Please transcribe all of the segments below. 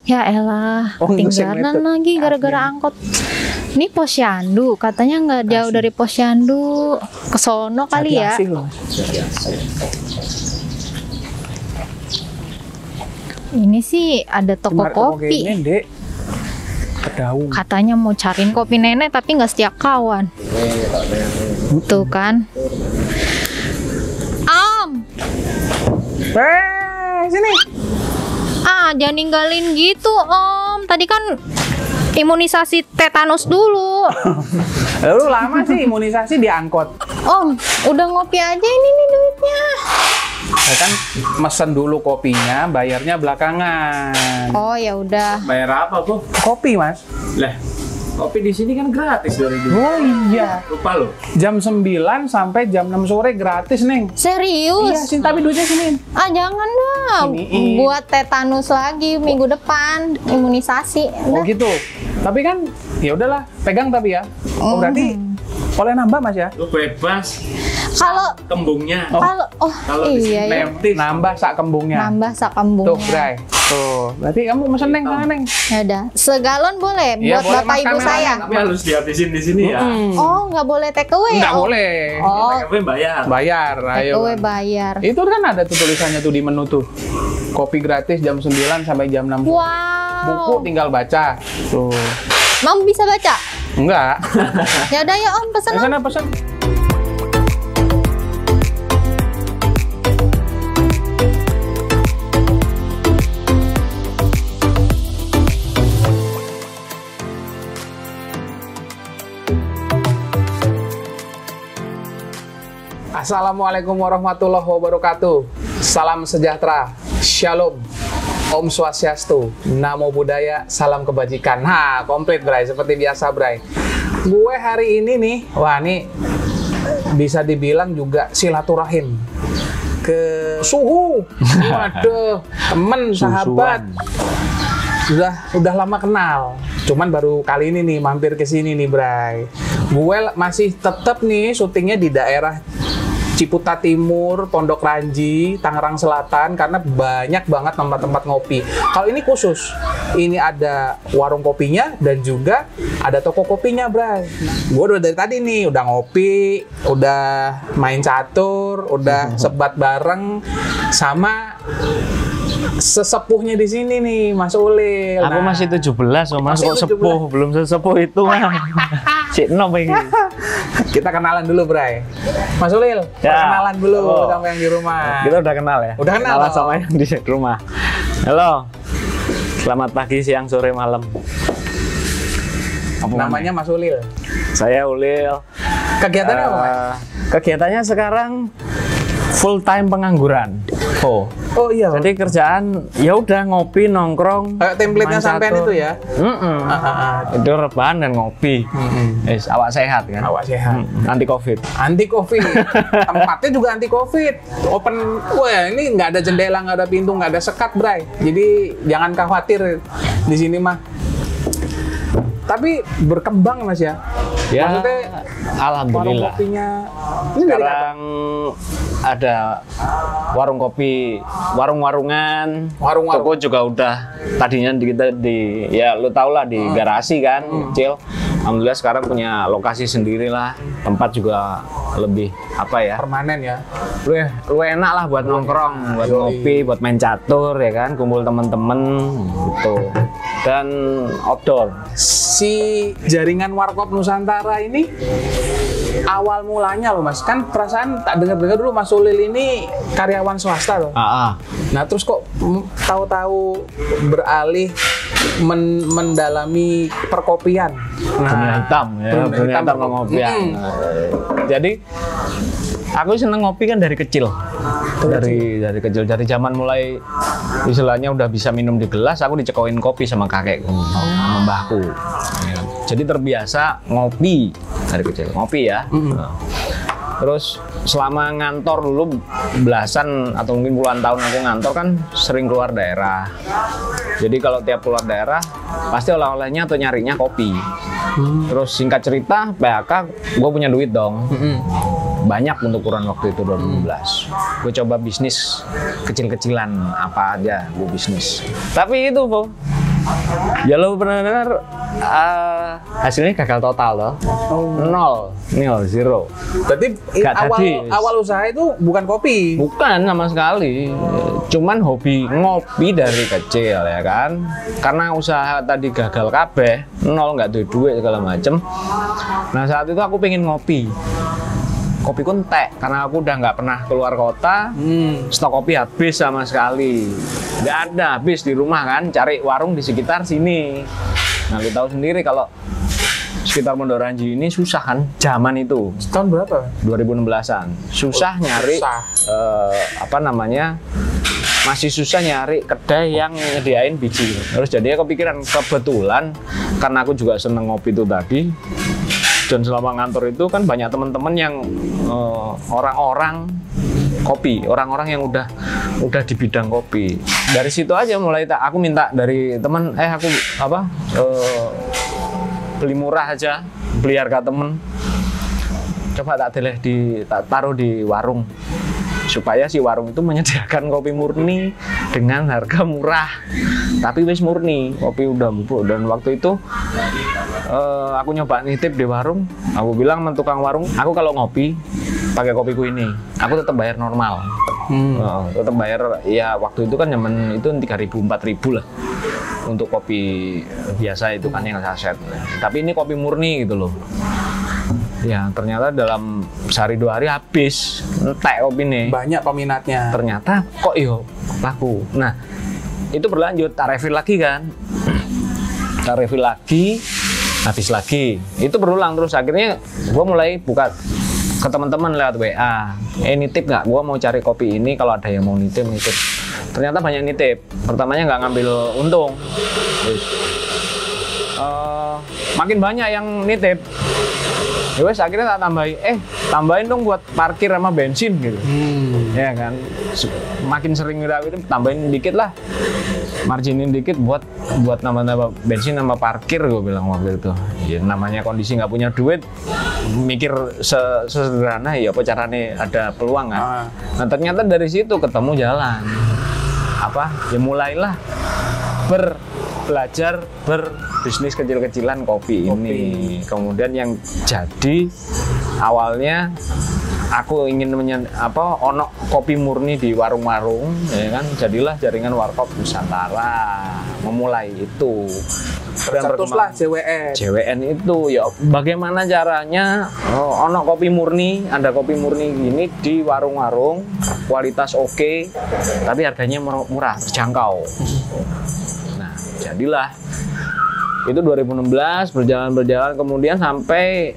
Ya elah, Oh, ngusing ketinggalan itu. lagi gara-gara angkot. Ini Posyandu, katanya nggak jauh dari Posyandu. Ke sono kali ya. Hati-hati loh. Ini sih ada toko kopi. Ini, Dek. Kedaung. Katanya mau cariin kopi nenek tapi nggak setiap kawan. Tuh kan. Sini. Jangan ninggalin gitu Om. Tadi kan imunisasi tetanus dulu. Lalu lama sih imunisasi di angkot. Om, udah ngopi aja ini nih duitnya. Saya kan mesen dulu kopinya, bayarnya belakangan. Oh ya udah. Bayar apa, Bu? Kopi, Mas. Lah, kopi di sini kan gratis dari dulu. Oh iya. Lupa lo. Jam 9 sampai jam 6 sore gratis, Neng. Iya, Serius? sini tapi duitnya sini. Jangan dah. Siniin. Buat tetanus lagi minggu depan imunisasi. Oh Udah. gitu. Tapi kan ya udahlah, pegang tapi ya. Oh berarti boleh nambah, Mas ya? Lu bebas. Kalau Kembungnya. Kalau di sini iya ya. leptis. Nambah sak kembungnya. Nambah sak kembungnya. Tuh, Bray. Tuh. Berarti kamu mesen, Neng, sana, Neng. Ya udah. Segalon boleh Iya, buat boleh, bapak Mas, ibu kamera, saya. Tapi harus dihabisin di sini ya. Oh, nggak boleh take away. Nggak oh. boleh. Oh, Tapi bayar. Bayar, take ayo. away bayar. Itu kan ada tuh tulisannya tuh di menu tuh. Kopi gratis jam 9 sampai jam 6. Buku Wow. tinggal baca. Tuh. Mam bisa baca? Enggak. Ya udah ya Om, pesen Om. Sana pesan. Assalamualaikum warahmatullahi wabarakatuh. Salam sejahtera. Shalom. Om Swastiastu. Namo Buddhaya. Salam kebajikan. Nah, komplit, Bray. Seperti biasa, Bray. Gue hari ini nih, wah ini bisa dibilang juga silaturahim ke suhu. Waduh, temen, sahabat. Udah lama kenal. Cuman baru kali ini nih mampir ke sini nih, Bray. Gue masih tetap nih syutingnya di daerah Ciputa Timur, Pondok Ranji, Tangerang Selatan karena banyak banget tempat-tempat ngopi. Kalau ini khusus, ini ada warung kopinya dan juga ada toko kopinya, Bray. Gue udah dari tadi nih, udah ngopi, udah main catur, udah sebat bareng sama sesepuhnya di sini nih, Mas Ulil. Aku masih 17, oh Mas, Masih kok 17. sepuh, belum sesepuh itu mah. Cik Nom ini. Kita kenalan dulu, Bray. Mas Ulil, Ya. kenalan dulu Oh. sama yang di rumah. Kita udah kenal ya? Udah kenal Kenalan dong. sama yang di rumah. Halo. Selamat pagi, siang, sore, malam. Namanya Mas Ulil. Saya Ulil. Kegiatannya apa, Mas? Kegiatannya sekarang full time pengangguran. Oh iya. Jadi kerjaan ya udah ngopi, nongkrong. Kayak template-nya main sampean catur. itu ya? Itu rebahan dan ngopi. Awak sehat kan? Awak sehat. Anti covid. Anti covid. Tempatnya juga anti covid. Open. Wah, ini nggak ada jendela, nggak ada pintu, nggak ada sekat, Bray. Jadi jangan khawatir di sini mah. Tapi berkembang, Mas ya. Ya, Maksudnya warung alhamdulillah. kopinya ini dari kapan? Sekarang ada warung kopi, warung-warungan, Warung-warung. toko juga udah. Tadinya kita di, ya lu tau lah, di garasi kan, kecil. Alhamdulillah sekarang punya lokasi sendiri lah. Tempat juga lebih apa ya? Permanen ya. Lu enak lah buat nongkrong, buat Yoi. ngopi, buat main catur ya kan, kumpul temen-temen gitu. Dan outdoor. Si jaringan Warkop Nusantara ini awal mulanya loh, Mas. Kan perasaan tak dengar-dengar dulu Mas Ulil ini karyawan swasta loh. Nah, terus kok tahu-tahu beralih mendalami perkopian. Dunia hitam ya, dunia hitam pengopian. Jadi aku seneng ngopi kan dari kecil. Dari kecil, dari zaman mulai istilahnya udah bisa minum di gelas, aku dicekokin kopi sama kakekku, sama mbahku. Ya. Jadi terbiasa ngopi dari kecil, ngopi ya. Nah. Terus selama ngantor dulu belasan atau mungkin puluhan tahun aku ngantor kan sering keluar daerah. Jadi kalau tiap keluar daerah pasti oleh-olehnya atau nyarinya kopi. Terus singkat cerita PHK gue punya duit dong. Banyak untuk ukuran waktu itu 2012. Gue coba bisnis kecil-kecilan apa aja gue bisnis. Tapi itu Po, Ya lo benar-benar hasilnya gagal total loh. Nol, zero. Berarti Nggak jadi. awal usaha itu bukan kopi. Bukan sama sekali. Cuman hobi ngopi dari kecil ya kan. Karena usaha tadi gagal kabeh, nol, nggak ada duit segala macem. Nah saat itu aku pengen ngopi. Kopi ku entek karena aku udah nggak pernah keluar kota. Stok kopi habis sama sekali. Nggak ada, habis di rumah kan. Cari warung di sekitar sini. Nah lu tahu sendiri kalau sekitar Mondoranji ini susah kan zaman itu. Tahun berapa? 2016-an. Susah nyari apa namanya? Masih susah nyari kedai yang nyediain biji. Terus jadinya kepikiran, kebetulan karena aku juga seneng ngopi itu tadi. Dan selama ngantor itu kan banyak teman-teman yang orang-orang kopi, orang-orang yang udah di bidang kopi. Dari situ aja mulai aku minta dari teman, aku beli murah aja, beli harga temen. Coba tak taruh di warung. Supaya si warung itu menyediakan kopi murni dengan harga murah. Tapi wis murni, kopi udah bubuk. Dan waktu itu aku nyoba nitip di warung. Aku bilang sama tukang warung, aku kalau ngopi pakai kopiku ini, aku tetap bayar normal. Tetap bayar, ya waktu itu kan zaman itu 3.000, 4.000 lah. Untuk kopi biasa itu kan yang saset. Tapi ini kopi murni gitu loh. Ya ternyata dalam sehari 2 hari habis entek kopi nih. Banyak peminatnya. Ternyata kok laku. Nah itu berlanjut, tak refill lagi kan. Tak refill lagi, habis lagi. Itu berulang terus. Akhirnya gue mulai buka ke teman-teman lewat WA. Nitip nggak? Gue mau cari kopi ini, kalau ada yang mau nitip. Ternyata banyak nitip. Pertamanya nggak ngambil untung. Makin banyak yang nitip. Ya wes akhirnya tak tambahin dong buat parkir sama bensin gitu. Ya kan. Makin sering itu tambahin dikit lah. Marginin dikit buat nambah bensin sama parkir, gue bilang waktu itu. Ya namanya kondisi nggak punya duit, mikir sesederhana ya apa caranya ada peluang kan. Nah ternyata dari situ ketemu jalan. Ya mulailah belajar berbisnis kecil-kecilan kopi ini. Kemudian yang jadi awalnya aku ingin ono kopi murni di warung-warung, ya kan, jadilah jaringan Warkop Nusantara. Memulai itu. Tercetuslah JWN itu ya bagaimana caranya ono kopi murni, ada kopi murni gini di warung-warung, kualitas oke, tapi harganya murah, terjangkau. Nah, jadilah itu 2016 berjalan kemudian sampai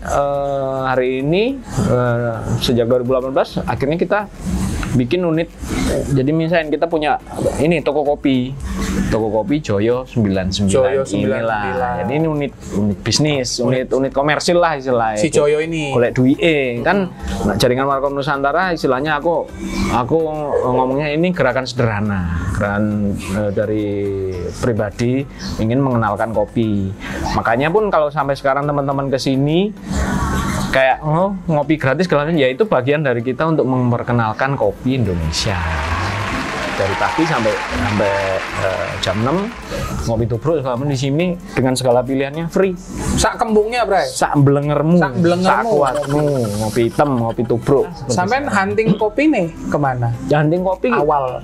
hari ini sejak 2018 akhirnya kita bikin unit. Jadi misalnya kita punya ini toko kopi Joyo 99 inilah. Jadi ini unit bisnis, unit komersil lah istilahnya. Si Joyo ini. Golek duit kan jaringan Warkop Nusantara istilahnya aku ngomongnya ini gerakan sederhana, gerakan dari pribadi ingin mengenalkan kopi. Makanya pun kalau sampai sekarang teman-teman kesini kayak ngopi gratis ya itu bagian dari kita untuk memperkenalkan kopi Indonesia. Dari pagi sampai jam 6 ngopi tubruk di sini dengan segala pilihannya free. Sak kembungnya, Bray. Sak belengermu, sak kuatmu, ngopi hitam, ngopi tubruk. Sampai hunting kopi nih kemana? Hunting kopi awal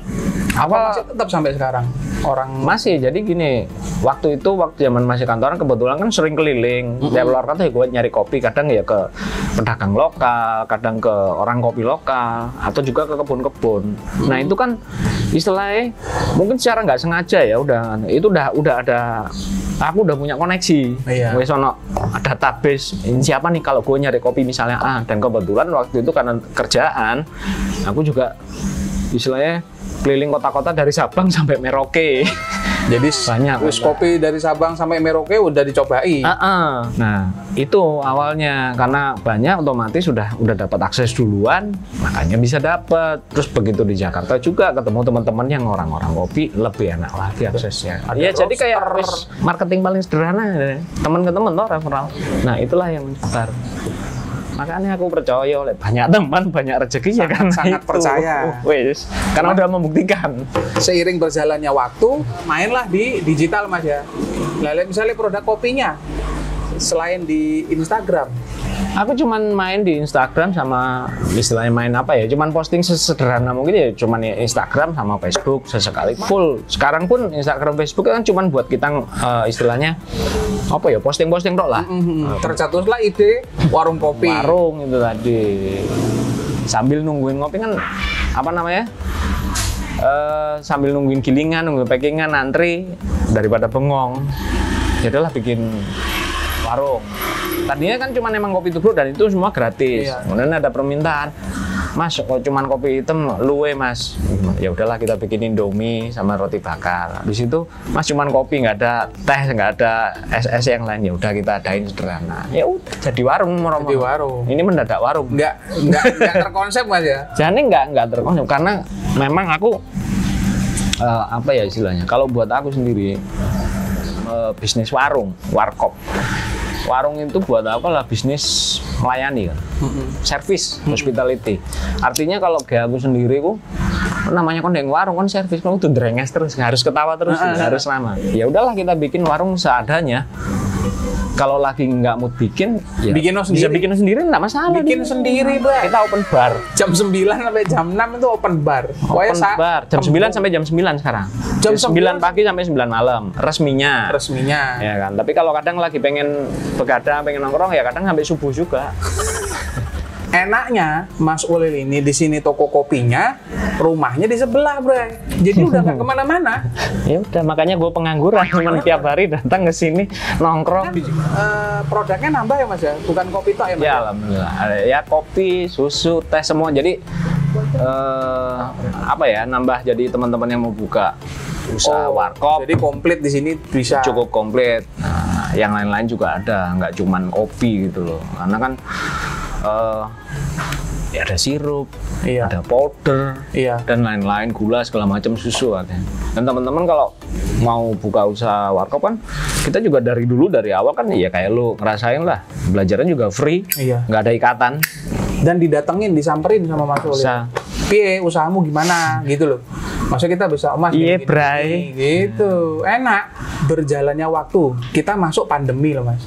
masih tetap sampai sekarang orang masih. Jadi gini, waktu zaman masih kantoran kebetulan kan sering keliling tiap luar kota gue nyari kopi, kadang ya ke pedagang lokal, kadang ke orang kopi lokal atau juga ke kebun-kebun. Nah itu kan istilahnya mungkin secara nggak sengaja ya itu udah ada, aku udah punya koneksi. Wes ono database siapa nih kalau gue nyari kopi misalnya dan kebetulan waktu itu karena kerjaan aku juga istilahnya keliling kota-kota dari Sabang sampai Merauke. Jadi banyak kopi dari Sabang sampai Merauke udah dicobain. Nah itu awalnya karena banyak otomatis udah dapat akses duluan, makanya bisa dapat. Terus begitu di Jakarta juga ketemu teman-teman yang orang-orang kopi, lebih enak lagi aksesnya. Ya jadi kayak marketing paling sederhana, teman ke teman referral. Nah itulah yang menyebar. Makanya aku percaya oleh banyak teman, banyak rezeki ya kan. Sangat percaya. Wes, karena udah membuktikan. Seiring berjalannya waktu, mainlah di digital Mas ya. Lalu misalnya produk kopinya, selain di Instagram, Aku cuman main di Instagram sama istilahnya main apa ya? Cuman posting sesederhana mungkin ya, cuman ya Instagram sama Facebook sesekali full. Sekarang pun Instagram Facebook kan cuman buat kita istilahnya apa ya? Posting-posting tok lah. tercetuslah ide warung kopi. Warung itu tadi. Sambil nungguin ngopi kan apa namanya? Sambil nungguin gilingan, nungguin packingan, antri daripada bengong. Jadilah bikin warung. Tadinya kan cuma emang kopi tubruk dan itu semua gratis. Iya. Kemudian ada permintaan, Mas, kok cuma kopi hitam luwe Mas. Ya udahlah kita bikin Indomie sama roti bakar. Di situ Mas cuma kopi, nggak ada teh, nggak ada es yang lain. Ya udah kita adain sederhana. Ya udah jadi warung. Jadi warung. Ini mendadak warung. Nggak terkonsep Mas ya. Jadi nggak terkonsep karena memang aku apa ya istilahnya? Kalau buat aku sendiri bisnis warung, warkop. Warung itu buat apa lah, bisnis melayani kan, service, hospitality. Artinya kalau kayak aku sendiri ku namanya kondeng warung kan service, kamu tuh drenges terus, nggak harus ketawa terus, nggak harus lama. Ya udahlah kita bikin warung seadanya. Kalau lagi nggak mood bikin, ya Bikin bisa bikin sendiri nggak masalah. Bikin sendiri, Bang. Kita open bar. Jam 9 sampai jam 6 itu open bar. Open bar. Jam 9 sampai jam 9 sekarang. Jam 9 pagi sampai 9 malam. Resminya. Resminya. Ya kan. Tapi kalau kadang lagi pengen begadang, pengen nongkrong ya kadang sampai subuh juga. Enaknya Mas Ulil ini di sini toko kopinya, rumahnya di sebelah, Bray. Jadi udah nggak kemana-mana. Ya udah, makanya gue pengangguran, cuman tiap hari datang ke sini nongkrong. Produknya nambah ya Mas ya, bukan kopi tok ya Mas? Ya alhamdulillah. Ya kopi, susu, teh semua. Jadi apa ya, nambah jadi teman-teman yang mau buka usaha warkop. Jadi komplit di sini bisa. Cukup komplit. Nah, yang lain-lain juga ada, nggak cuman kopi gitu loh. Karena kan ya ada sirup, Iya. ada powder, Iya. dan lain-lain, gula segala macam, susu ada. Dan teman-teman kalau mau buka usaha warkop kan, kita juga dari awal kan ya kayak lu ngerasain lah, belajarnya juga free, Iya. nggak ada ikatan. Dan didatengin, disamperin sama Mas Ulil. Bisa. Piye usahamu gimana gitu loh. Maksudnya kita bisa, Mas, Iya, gini, Bray. gini, gitu. Enak. Berjalannya waktu, kita masuk pandemi loh Mas.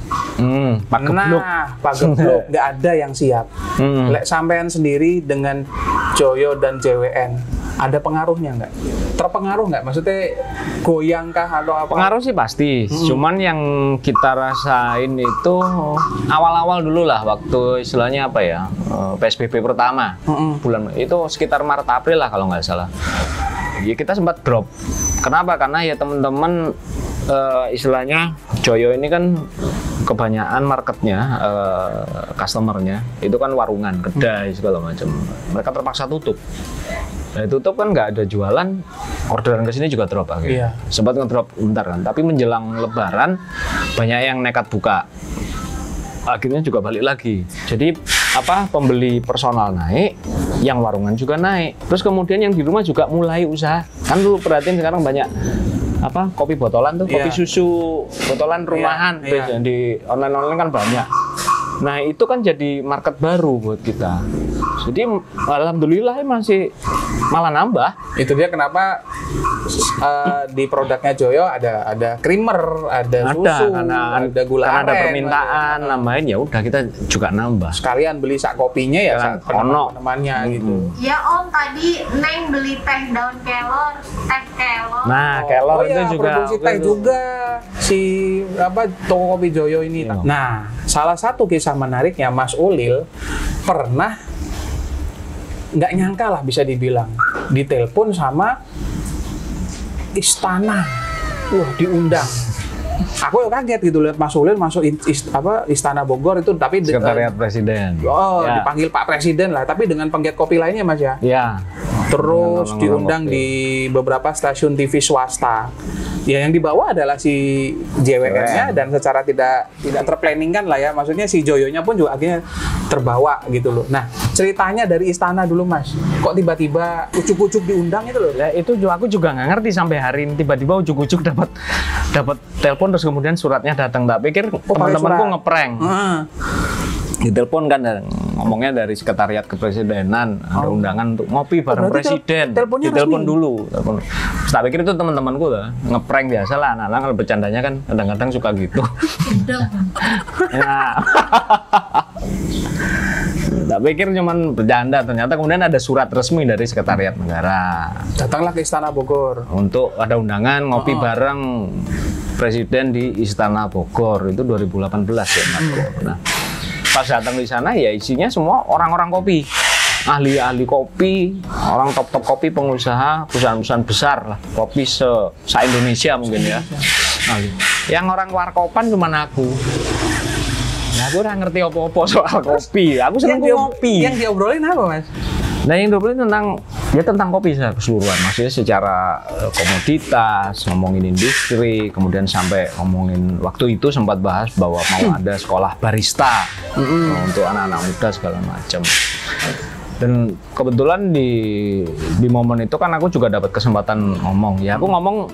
Pak Geblok. Pak Geblok, nggak ada yang siap. Lek sampean sendiri dengan Joyo dan JWN, ada pengaruhnya nggak? Terpengaruh nggak? Maksudnya goyang kah atau apa? Pengaruh sih pasti, cuman yang kita rasain itu awal-awal dulu lah, waktu istilahnya apa ya, PSBB pertama, bulan itu sekitar Maret April lah kalau nggak salah. Ya kita sempat drop. Kenapa? Karena ya teman-teman istilahnya Joyo ini kan kebanyakan marketnya, customernya itu kan warungan, kedai segala macam. Mereka terpaksa tutup. Nah, tutup kan nggak ada jualan, orderan ke sini juga drop akhirnya. Iya. Sempat ngedrop bentar kan, tapi menjelang Lebaran banyak yang nekat buka. Akhirnya juga balik lagi. Jadi apa, pembeli personal naik, yang warungan juga naik. Terus kemudian yang di rumah juga mulai usaha. Kan lu perhatiin sekarang banyak apa, kopi botolan tuh, kopi susu botolan rumahan. Iya. Di online kan banyak. Nah itu kan jadi market baru buat kita. Jadi alhamdulillah masih malah nambah. Itu dia kenapa di produknya Joyo ada creamer, ada susu, ada gula karena ada aren, permintaan, nambahin ya udah kita juga nambah. sekalian beli sak kopinya ya, Kan, sak temannya gitu. Ya Om, tadi Neng beli teh daun kelor, teh kelor. Nah, kelor itu iya, juga produksi teh juga si apa toko kopi Joyo ini. Iya. Nah, salah satu kisah menariknya Mas Ulil pernah nggak nyangka lah bisa dibilang ditelepon sama istana, wah diundang. Aku kaget gitu lihat Mas Ulil masuk Istana Bogor itu, tapi Sekretariat Presiden. Ya. dipanggil Pak Presiden lah, tapi dengan penggiat kopi lainnya Mas ya. Ya. Terus Dengan diundang kopi. di beberapa stasiun TV swasta. Ya yang dibawa adalah si JWN-nya dan secara tidak terplanningkan lah ya. Maksudnya si Joyonya pun juga akhirnya terbawa gitu loh. Nah, ceritanya dari istana dulu Mas. Kok tiba-tiba ucuk-ucuk diundang itu loh? Ya itu aku juga nggak ngerti sampai hari ini, tiba-tiba ujuk-ujuk dapat telepon terus kemudian suratnya datang. Tak pikir teman-temanku ngeprank. Ditelepon kan, ngomongnya dari sekretariat kepresidenan, ada undangan untuk ngopi bareng berarti presiden. teleponnya Ditelepon resmi? dulu. Telepon. Terus tak pikir itu teman-temanku lah, ngeprank biasa lah. Anak-anak kalau bercandanya kan kadang-kadang suka gitu. Ya. Tak pikir cuman bercanda, ternyata kemudian ada surat resmi dari sekretariat negara Datanglah ke Istana Bogor. untuk ada undangan ngopi bareng presiden di Istana Bogor itu 2018 ya Marco. Nah, pas datang di sana ya isinya semua orang-orang kopi, ahli-ahli kopi, orang top-top kopi, pengusaha, perusahaan-perusahaan besar lah, kopi se-Indonesia mungkin ya. Ahli. Yang orang warkopan cuma aku. Nah, aku udah ngerti apa-apa soal kopi. Aku seneng kopi. Yang diobrolin apa, Mas? Nah, yang diobrolin tentang kopi secara keseluruhan. Maksudnya secara komoditas, ngomongin industri, kemudian sampai ngomongin waktu itu sempat bahas bahwa mau ada sekolah barista untuk anak-anak muda segala macam. Dan kebetulan di momen itu kan aku juga dapat kesempatan ngomong. Ya aku ngomong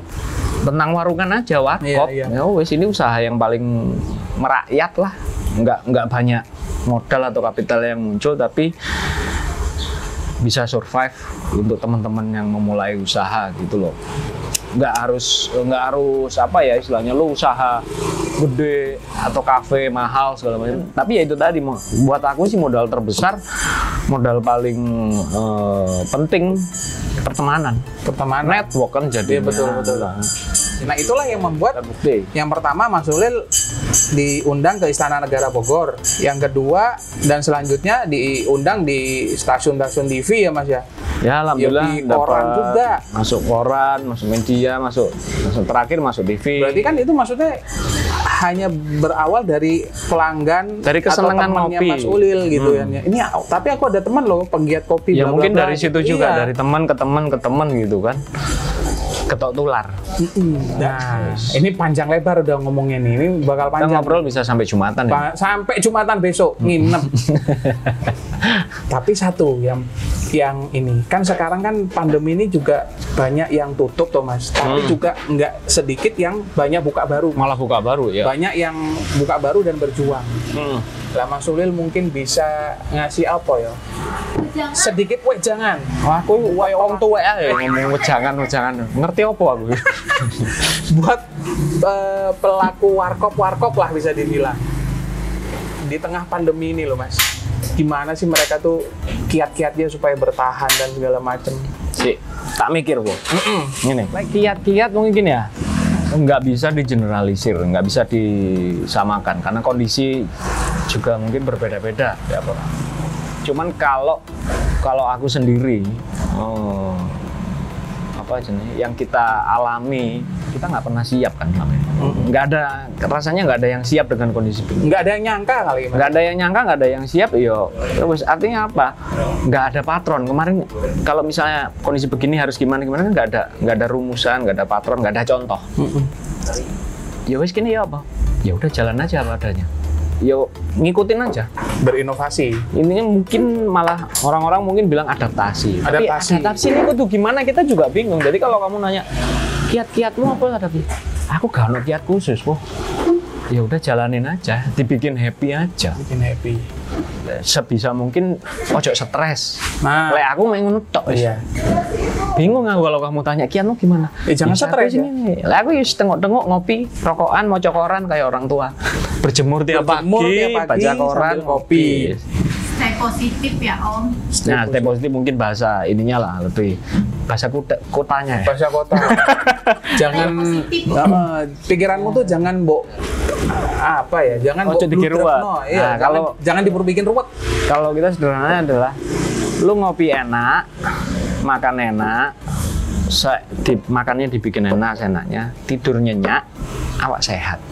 tentang warungan aja, warkop. Iya. Ya wes ini usaha yang paling merakyat lah. Nggak banyak modal atau kapital yang muncul, tapi bisa survive untuk teman-teman yang memulai usaha gitu loh. Nggak harus apa ya istilahnya lo usaha gede atau kafe mahal segala macam. Tapi ya itu tadi buat aku sih modal terbesar, modal paling penting pertemanan, network kan jadi. Betul. Nah, itulah yang membuat terbukti. yang pertama Mas Ulil diundang ke Istana Negara Bogor, yang kedua dan selanjutnya diundang di stasiun-stasiun TV ya Mas ya. Ya alhamdulillah di koran dapat juga. masuk koran, masuk media, masuk terakhir masuk TV. Berarti kan itu maksudnya hanya berawal dari pelanggan Dari kesenangan atau temannya ngopi. Mas Ulil gitu ya. Ini tapi aku ada teman loh penggiat kopi. Ya bla, bla, mungkin bla, dari gitu. situ juga, Iya. dari teman ke teman gitu kan. Ketok tular. Nah, ini panjang lebar udah ngomongnya nih. Ini bakal Kita panjang. ngobrol bisa sampai Jumatan ya. Sampai Jumatan besok nginep. Tapi satu yang ini kan sekarang kan pandemi ini juga banyak yang tutup tuh Mas. Tapi juga nggak sedikit yang banyak buka baru. Malah buka baru ya. Banyak yang buka baru dan berjuang. Lah Mas Ulil mungkin bisa ngasih apa ya? Sedikit jangan. Wah, aku wong tuwek ae ngomong wejangan. Ngerti apa aku? Buat pelaku warkop lah bisa dibilang. Di tengah pandemi ini loh Mas. Gimana sih mereka tuh kiat-kiatnya supaya bertahan dan segala macem. Sih, tak mikir, Bu. Gini, kiat-kiat mungkin ya nggak bisa digeneralisir, nggak bisa disamakan karena kondisi juga mungkin berbeda-beda ya, Pak. Cuman kalau aku sendiri apa aja nih yang kita alami, kita nggak pernah siap kan namanya. Nggak ada, rasanya nggak ada yang siap dengan kondisi begini. Nggak ada yang nyangka kali Mas. Nggak ada yang nyangka, nggak ada yang siap, artinya apa? Nggak ada patron. Kemarin kalau misalnya kondisi begini harus gimana kan nggak ada rumusan, nggak ada patron, nggak ada contoh. Ya wes gini ya apa? Ya udah jalan aja apa adanya. Yo ngikutin aja. Berinovasi. Intinya mungkin malah orang-orang mungkin bilang adaptasi. Tapi adaptasi ini tuh gimana kita juga bingung. Jadi kalau kamu nanya kiat-kiatmu apa adaptasi? Aku gak ada kiat khusus kok. Ya udah jalanin aja, dibikin happy aja. Bikin happy. Sebisa mungkin ojo stres. Nah, Lek aku main ngono tok wis. iya. Bingung aku kalau kamu tanya kiatmu gimana? Jangan stres ya. Lah aku wis tengok-tengok ngopi, rokokan, maca koran kayak orang tua. Berjemur tiap pagi, baca koran, sambil kopi. Stay positif ya Om. Nah, stay positif mungkin bahasa ininya lah lebih bahasa kotanya ya. Bahasa kota. Jangan pikiranmu tuh jangan apa ya? Jangan Ojo dikira ruwet. Iya, Nah, kalau jangan diperbikin ruwet. Kalau kita sederhananya adalah lu ngopi enak, makan enak, makannya dibikin enak, enaknya, tidur nyenyak, awak sehat.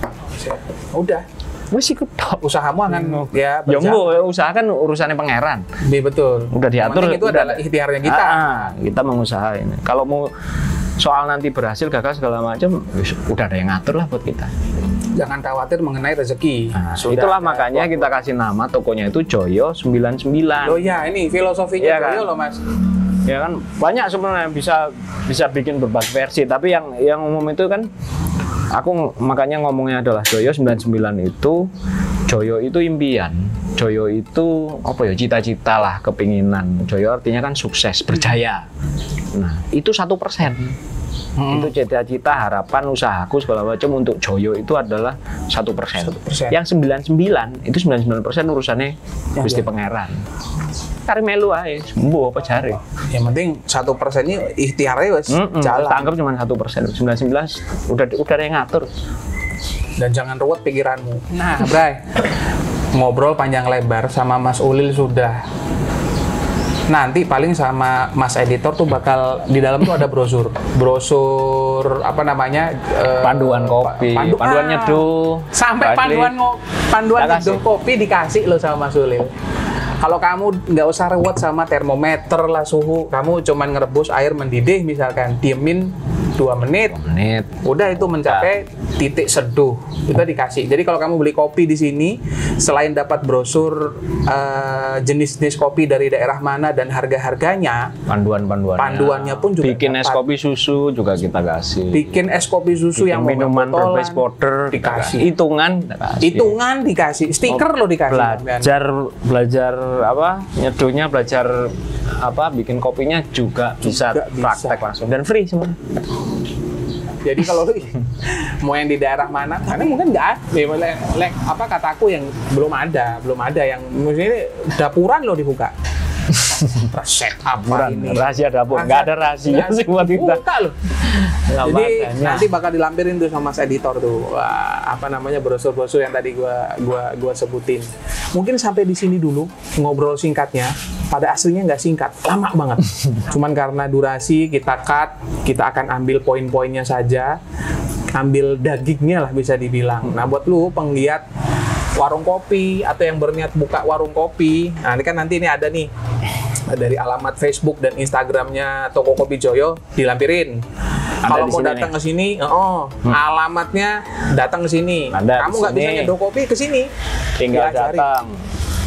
Udah. Wes ikut tok. Usahamu akan ya Ya berjalan. mbok, usaha kan urusannya pangeran. Betul. Udah diatur. Yang penting itu adalah ikhtiarnya kita. Kita mengusaha ini. Kalau mau soal nanti berhasil gagal segala macam, udah ada yang ngatur lah buat kita. Jangan khawatir mengenai rezeki. Nah, Sudah itulah ada makanya kita kasih nama tokonya itu Joyo 99. Oh ya, ini filosofinya Iya kan? Joyo loh Mas. Ya kan banyak sebenarnya bisa bikin berbagai versi, tapi yang umum itu kan aku makanya ngomongnya adalah Joyo 99 itu Joyo itu impian. Joyo itu apa ya, cita-cita lah, kepinginan. Joyo artinya kan sukses, berjaya. Nah, itu 1%. Itu cita-cita, harapan, usahaku segala macam untuk Joyo itu adalah 1%. 1%. Yang 99 itu 99% urusannya Gusti Pangeran. Kari melu ae, sembuh apa jare. Yang penting 1%-nya ikhtiarnya wes jalan. Tanggap cuma 1%. 99 udah ada yang ngatur. Dan jangan ruwet pikiranmu. Nah, Bray, ngobrol panjang lebar sama Mas Ulil sudah. Nanti paling sama Mas editor tuh bakal di dalam tuh ada brosur apa namanya, Panduan kopi, panduan nyeduh. Sampai panduan nyeduh kopi dikasih lo sama Mas Ulil. Kalau kamu nggak usah rewet sama termometer lah suhu, kamu cuman ngerebus air mendidih misalkan, diemin 2 menit, udah itu mencapai titik seduh, itu dikasih. Jadi kalau kamu beli kopi di sini, selain dapat brosur jenis-jenis kopi dari daerah mana dan harga-harganya, panduannya pun juga bikin dapat. Es kopi susu juga kita kasih. Bikin es kopi susu bikin yang minuman botolan, berbasis powder dikasih. Hitungan dikasih, stiker lo dikasih. Belajar apa nyeduhnya, belajar apa bikin kopinya juga bisa praktek langsung dan free semua. Jadi kalau lu mau yang di daerah mana, karena mungkin nggak ada, apa kataku yang belum ada yang mungkin dapuran lo dibuka. Resep apa ini? Rahasia dapur, nggak ada rahasia sih buat kita. Buka loh. Jadi nanti bakal dilampirin tuh sama Mas editor tuh, apa namanya, brosur-brosur yang tadi gua sebutin. Mungkin sampai di sini dulu ngobrol singkatnya. Pada aslinya nggak singkat, lama banget. Cuman karena durasi kita cut, kita akan ambil poin-poinnya saja, ambil dagingnya lah bisa dibilang. Nah buat lu penggiat warung kopi atau yang berniat buka warung kopi, nah ini kan nanti ini ada nih dari alamat Facebook dan Instagramnya Toko Kopi Joyo dilampirin. Kalau mau datang ke sini, alamatnya datang ke sini. Kamu nggak bisa nyeduh kopi ke sini, tinggal datang.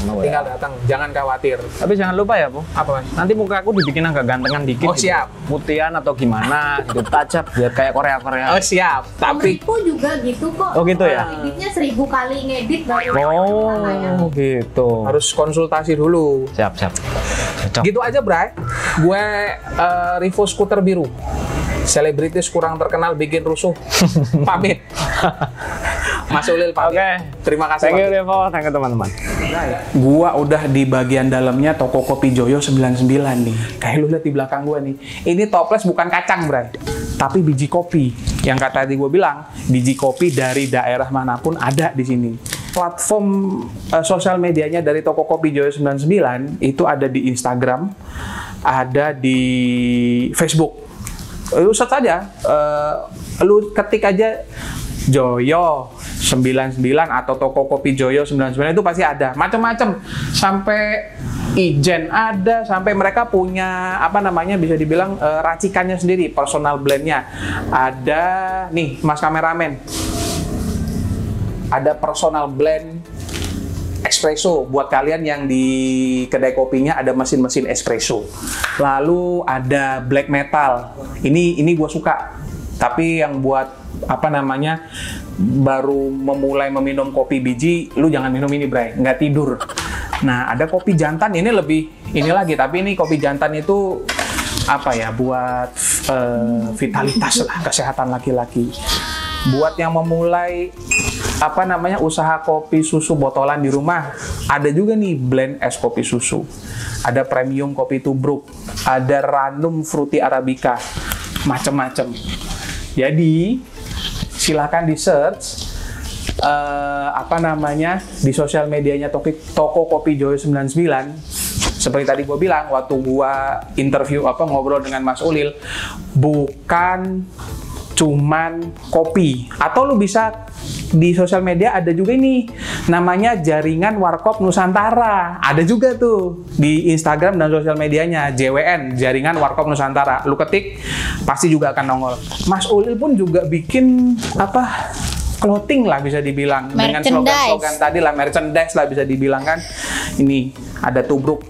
Tinggal datang, jangan khawatir. Tapi jangan lupa ya, Bu. Apa, Mas? Nanti muka aku dibikin agak gantengan dikit. Oh, siap. Putihan atau gimana, gitu. Tajap biar kayak Korea. Oh, siap. Tapi Menurutku juga gitu kok. Oh, gitu ya? Editnya 1000 kali ngedit baru. Oh, gitu. harus konsultasi dulu. Siap. Cocok. Gitu aja, Bray. Gue Rivo Skuter Biru. Selebritis kurang terkenal bikin rusuh. Pamit. Mas Ulil pamit. Oke. Terima kasih. Thank you, Revo. Thank you, teman-teman. Gua udah di bagian dalamnya Toko Kopi Joyo 99 nih. Kayak lu lihat di belakang gua nih. Ini toples bukan kacang, Bray. Tapi biji kopi. Yang kata tadi gua bilang, biji kopi dari daerah manapun ada di sini. Platform sosial medianya dari Toko Kopi Joyo 99 itu ada di Instagram, ada di Facebook. Lu search aja, lu ketik aja Joyo 99 atau Toko Kopi Joyo 99 itu pasti ada. Macam-macam. Sampai ijen ada, sampai mereka punya apa namanya, bisa dibilang racikannya sendiri, personal blendnya. Ada nih, Mas kameramen. Ada personal blend espresso buat kalian yang di kedai kopinya ada mesin-mesin espresso. Lalu ada black metal. Ini gue suka. Tapi yang buat apa namanya, baru memulai meminum kopi biji, lu jangan minum ini, Bray, nggak tidur. Nah, ada kopi jantan, ini lebih ini lagi, tapi ini kopi jantan itu apa ya, buat vitalitas lah, kesehatan laki-laki. Buat yang memulai apa namanya, usaha kopi susu botolan di rumah, ada juga nih blend es kopi susu. Ada premium kopi tubruk, ada ranum fruity arabica, macem-macem. Jadi silakan di search apa namanya di sosial medianya Toko Kopi Joyo 99. Seperti tadi gue bilang waktu gue interview ngobrol dengan Mas Ulil, bukan cuman kopi. Atau lu bisa di sosial media ada juga ini namanya Jaringan Warkop Nusantara. Ada juga tuh di Instagram dan sosial medianya JWN, Jaringan Warkop Nusantara. Lu ketik pasti juga akan nongol. Mas Ulil pun juga bikin apa, clothing lah bisa dibilang, dengan slogan-slogan tadi lah, merchandise lah bisa dibilang kan. Ini ada tubruk,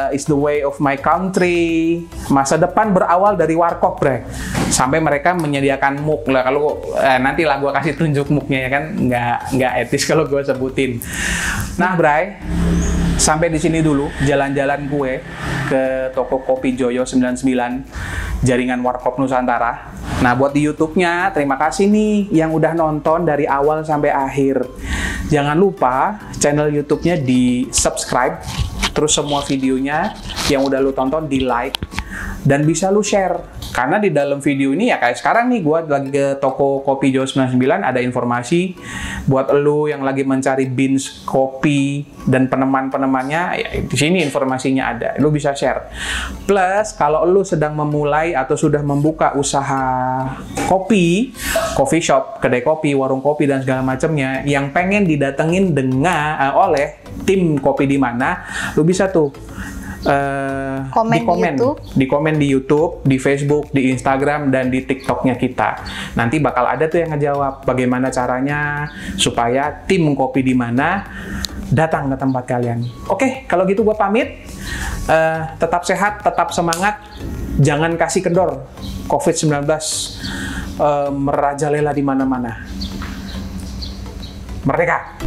is the way of my country. Masa depan berawal dari warkop, Bre. sampai mereka menyediakan muk lah. Kalau nanti lah gue kasih tunjuk muknya ya kan, nggak etis kalau gue sebutin. Nah Bray, sampai di sini dulu jalan-jalan gue ke toko kopi Joyo 99 jaringan Warkop Nusantara. Nah buat di YouTube-nya terima kasih nih yang udah nonton dari awal sampai akhir. Jangan lupa channel YouTube-nya di subscribe, terus semua videonya yang udah lu tonton di like, dan bisa lu share. Karena di dalam video ini ya kayak sekarang nih gue lagi ke toko kopi Joyo 99, ada informasi buat lu yang lagi mencari beans kopi dan peneman-penemannya, ya di sini informasinya ada, lu bisa share. Plus kalau lu sedang memulai atau sudah membuka usaha kopi, coffee shop, kedai kopi, warung kopi dan segala macamnya yang pengen didatengin oleh tim Kopi di Mana, lu bisa tuh di komen di YouTube, di Facebook, di Instagram, dan di TikToknya kita. Nanti bakal ada tuh yang ngejawab bagaimana caranya supaya tim Kopi di Mana datang ke tempat kalian. Oke, kalau gitu gua pamit. Tetap sehat, tetap semangat, jangan kasih kendor. COVID-19 merajalela di mana-mana. Merdeka!